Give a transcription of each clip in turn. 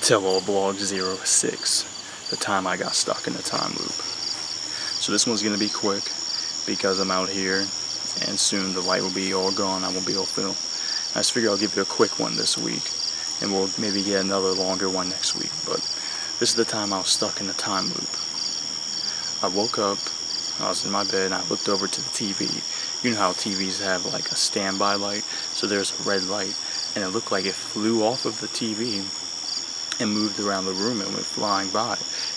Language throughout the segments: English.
TAV06, the time I got stuck in the time loop. So this one's going to be quick because I'm out here and soon the light will be all gone. I won't be able to film. I just figure I'll give you a quick one this week and we'll maybe get another longer one next week. But this is the time I was stuck in the time loop. I woke up, I was in my bed, and I looked over to the TV. You know how TVs have like a standby light, so there's a red light, and it looked like it flew off of the TV and moved around the room and went flying by.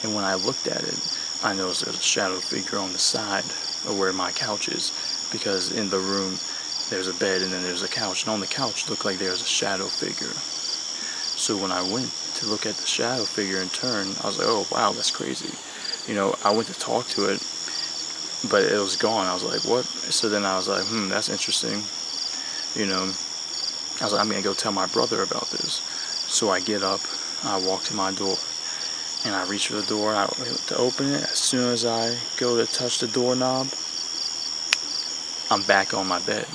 And when I looked at it, I noticed there's a shadow figure on the side of where my couch is, because in the room there's a bed and then there's a couch, and on the couch looked like there's a shadow figure. So when I went to look at the shadow figure in turn, I was like, oh wow, that's crazy. You know, I went to talk to it, but it was gone. I was like, what? So then I was like, that's interesting. You know, I was like, I'm going to go tell my brother about this. So I get up, I walk to my door, and I reach for the door to open it. As soon as I go to touch the doorknob, I'm back on my bed.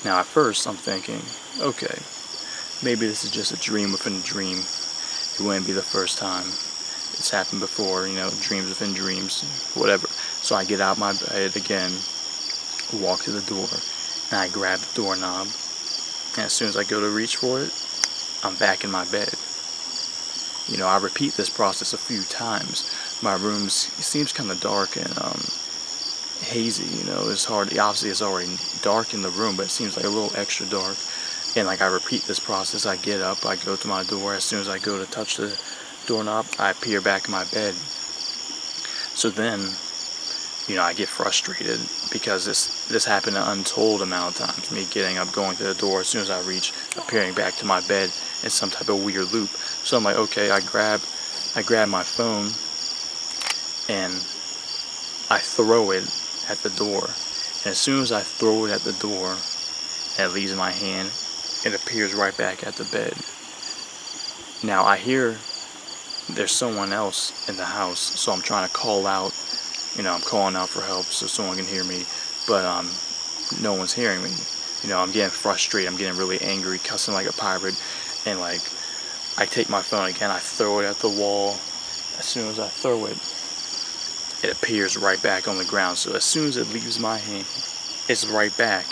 Now at first I'm thinking, okay, maybe this is just a dream within a dream. It wouldn't be the first time. It's happened before, you know, dreams within dreams, whatever. So I get out my bed again, walk to the door, and I grab the doorknob. And as soon as I go to reach for it, I'm back in my bed. You know, I repeat this process a few times. My room seems kind of dark and hazy, you know. It's hard, obviously it's already dark in the room, but it seems like a little extra dark. And like I repeat this process, I get up, I go to my door. As soon as I go to touch the doorknob, I appear back in my bed. So then, you know, I get frustrated because this happened an untold amount of times. Me getting up, going to the door, as soon as I reach, appearing back to my bed in some type of weird loop. So I'm like, okay, I grab my phone and I throw it at the door. And as soon as I throw it at the door and it leaves my hand, it appears right back at the bed. Now I hear there's someone else in the house, so I'm trying to call out. You know, I'm calling out for help so someone can hear me, but no one's hearing me. You know, I'm getting frustrated, I'm getting really angry, cussing like a pirate, and like, I take my phone again, I throw it at the wall. As soon as I throw it, it appears right back on the ground. So as soon as it leaves my hand, it's right back.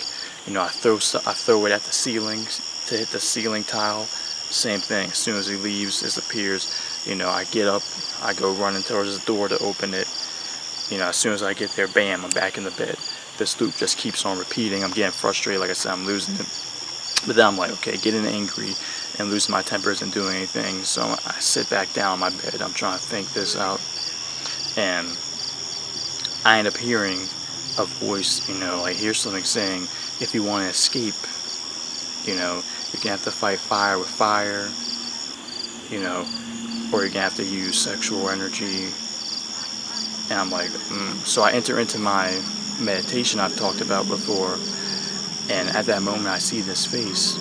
You know, I throw it at the ceiling to hit the ceiling tile. Same thing. As soon as it leaves, it appears. You know, I get up, I go running towards the door to open it. You know, as soon as I get there, bam, I'm back in the bed. This loop just keeps on repeating. I'm getting frustrated, like I said, I'm losing it. But then I'm like, okay, getting angry and losing my temper isn't doing anything. So I sit back down on my bed. I'm trying to think this out. And I end up hearing a voice, you know, I hear something saying, if you want to escape, you know, you're going to have to fight fire with fire, you know, or you're going to have to use sexual energy. And I'm like, So I enter into my meditation I've talked about before, and at that moment I see this face.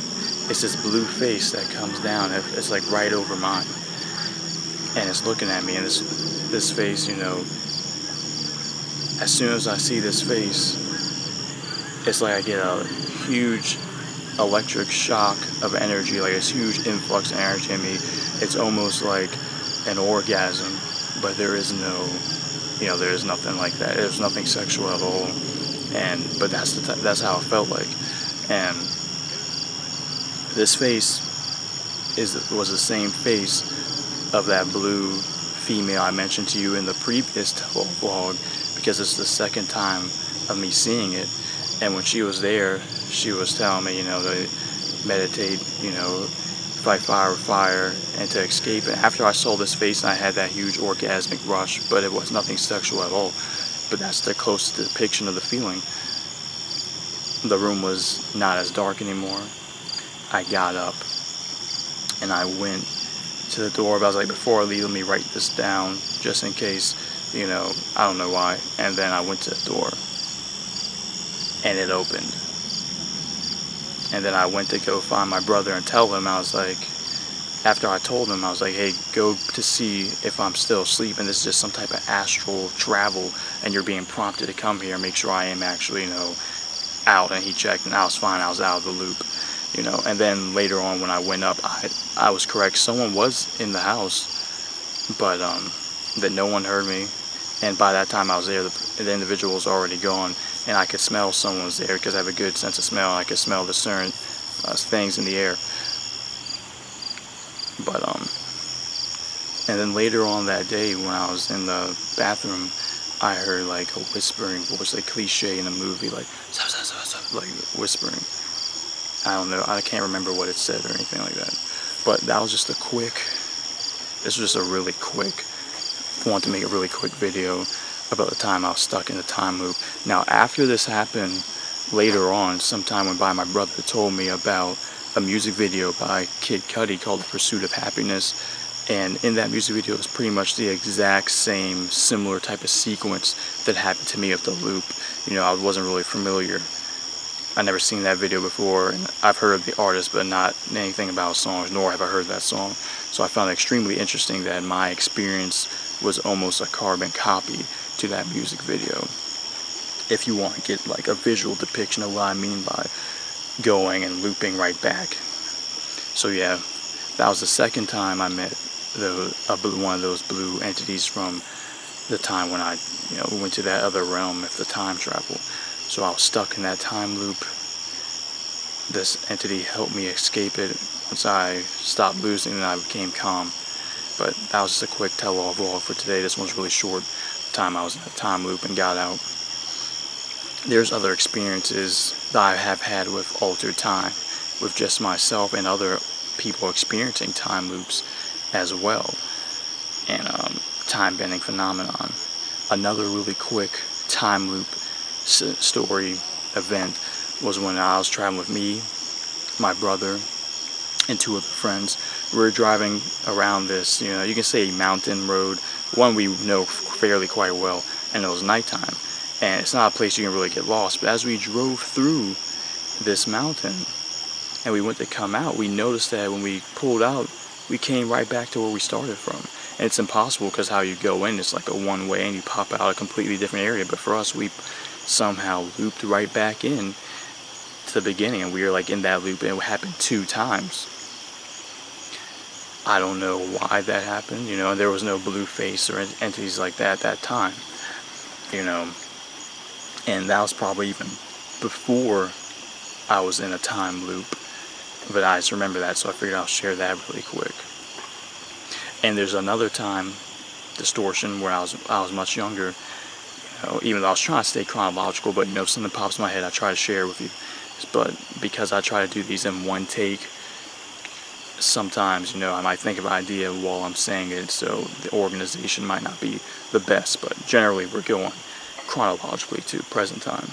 It's this blue face that comes down. It's like right over mine, and it's looking at me. And this face, you know, as soon as I see this face, it's like I get a huge electric shock of energy, like this huge influx of energy in me. It's almost like an orgasm, but there is no, you know, there is nothing like that. There's nothing sexual at all, but that's how it felt like. And this face was the same face of that blue female I mentioned to you in the previous vlog, because it's the second time of me seeing it. And when she was there, she was telling me, you know, to meditate, you know, fight fire with fire, and to escape. And after I saw this face, and I had that huge orgasmic rush, but it was nothing sexual at all. But that's the closest depiction of the feeling. The room was not as dark anymore. I got up and I went to the door, but I was like, before I leave, let me write this down just in case, you know, I don't know why. And then I went to the door and it opened. And then I went to go find my brother and tell him. I was like, after I told him, I was like, hey, go to see if I'm still asleep and this is just some type of astral travel and you're being prompted to come here and make sure I am actually, you know, out. And he checked and I was fine. I was out of the loop. you know. And then later on when I went up, I was correct. Someone was in the house, but that no one heard me. And by that time I was there, the individual was already gone, and I could smell someone was there because I have a good sense of smell. I could smell the certain things in the air. But and then later on that day when I was in the bathroom, I heard like a whispering voice, like cliche in a movie, like like whispering. I don't know, I can't remember what it said or anything like that. But that was just this was just a really quick, I want to make a really quick video about the time I was stuck in the time loop. Now after this happened, later on, sometime went by, my brother told me about a music video by Kid Cudi called The Pursuit of Happiness. And in that music video, it was pretty much the exact same, similar type of sequence that happened to me with the loop. You know, I wasn't really familiar. I never seen that video before, and I've heard of the artist, but not anything about songs, nor have I heard that song. So I found it extremely interesting that my experience was almost a carbon copy to that music video. If you want to get like a visual depiction of what I mean by going and looping right back. So yeah, that was the second time I met one of those blue entities from the time when I, went to that other realm of the time travel. So I was stuck in that time loop. This entity helped me escape it once I stopped losing and I became calm. But that was just a quick tell-all vlog for today. This one's really short. The time I was in a time loop and got out. There's other experiences that I have had with altered time, with just myself and other people experiencing time loops as well, and time-bending phenomenon. Another really quick time loop story event was when I was traveling with me, my brother, and two other friends. We were driving around this, you can say mountain road, one we know fairly quite well, and it was nighttime. And it's not a place you can really get lost, but as we drove through this mountain and we went to come out, we noticed that when we pulled out, we came right back to where we started from. And it's impossible because how you go in, it's like a one-way and you pop out a completely different area. But for us, we somehow looped right back in to the beginning, and we were like in that loop, and it happened 2 times. I don't know why that happened, there was no blue face or entities like that at that time, and that was probably even before I was in a time loop. But I just remember that, so I figured I'll share that really quick. And there's another time distortion where I was much younger. Even though I was trying to stay chronological, but something pops in my head, I try to share with you. But because I try to do these in one take, sometimes I might think of an idea while I'm saying it, so the organization might not be the best. But generally, we're going chronologically to present time.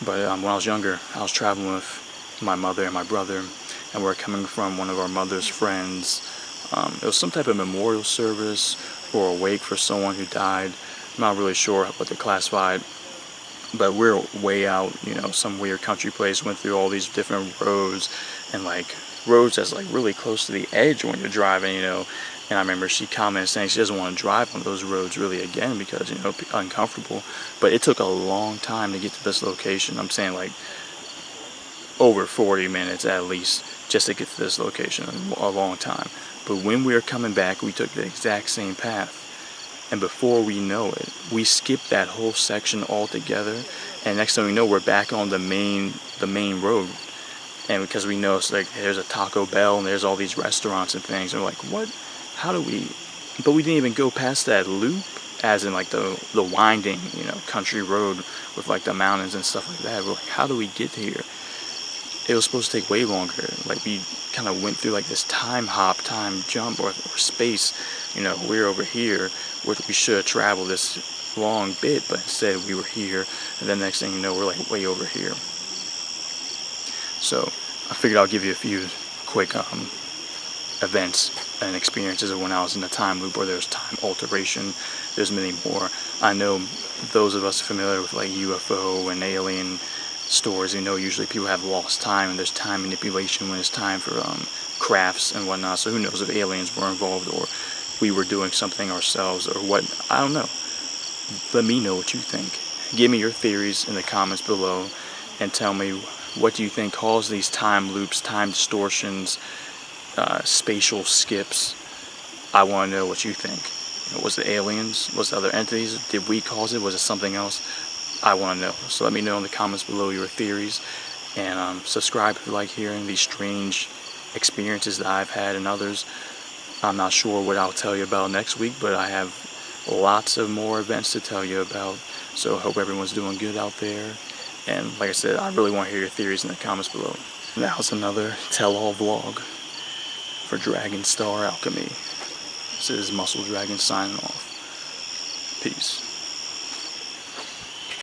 But when I was younger, I was traveling with my mother and my brother, and we're coming from one of our mother's friends. It was some type of memorial service or a wake for someone who died. I'm not really sure what they classified, but we're way out, some weird country place, went through all these different roads, and like roads that's like really close to the edge when you're driving, and I remember she commented saying she doesn't want to drive on those roads really again because, uncomfortable. But it took a long time to get to this location. I'm saying like over 40 minutes at least just to get to this location, a long time. But when we were coming back, we took the exact same path, and before we know it, we skipped that whole section altogether, and next thing we know, we're back on the main road. And because we know it's like there's a Taco Bell and there's all these restaurants and things, and we're like, what? How do we? But we didn't even go past that loop, as in like the winding, country road with like the mountains and stuff like that. We're like, how do we get here? It was supposed to take way longer. Like we kind of went through like this time hop, time jump, or space. We're over here, which we should have traveled this long bit, but instead we were here, and then next thing you know, we're like way over here. So I figured I'll give you a few quick events and experiences of when I was in a time loop, or there's time alteration. There's many more. I know those of us familiar with like UFO and alien stories, usually people have lost time, and there's time manipulation when it's time for crafts and whatnot. So who knows if aliens were involved or we were doing something ourselves or what, I don't know. Let me know what you think. Give me your theories in the comments below and tell me What do you think caused these time loops, time distortions, spatial skips? I want to know what you think. Was it aliens? Was it other entities? Did we cause it? Was it something else? I want to know. So let me know in the comments below your theories. And subscribe if you like hearing these strange experiences that I've had and others. I'm not sure what I'll tell you about next week, but I have lots of more events to tell you about. So I hope everyone's doing good out there. And like I said, I really want to hear your theories in the comments below. That was another tell-all vlog for Dragon Star Alchemy. This is Muscle Dragon signing off. Peace.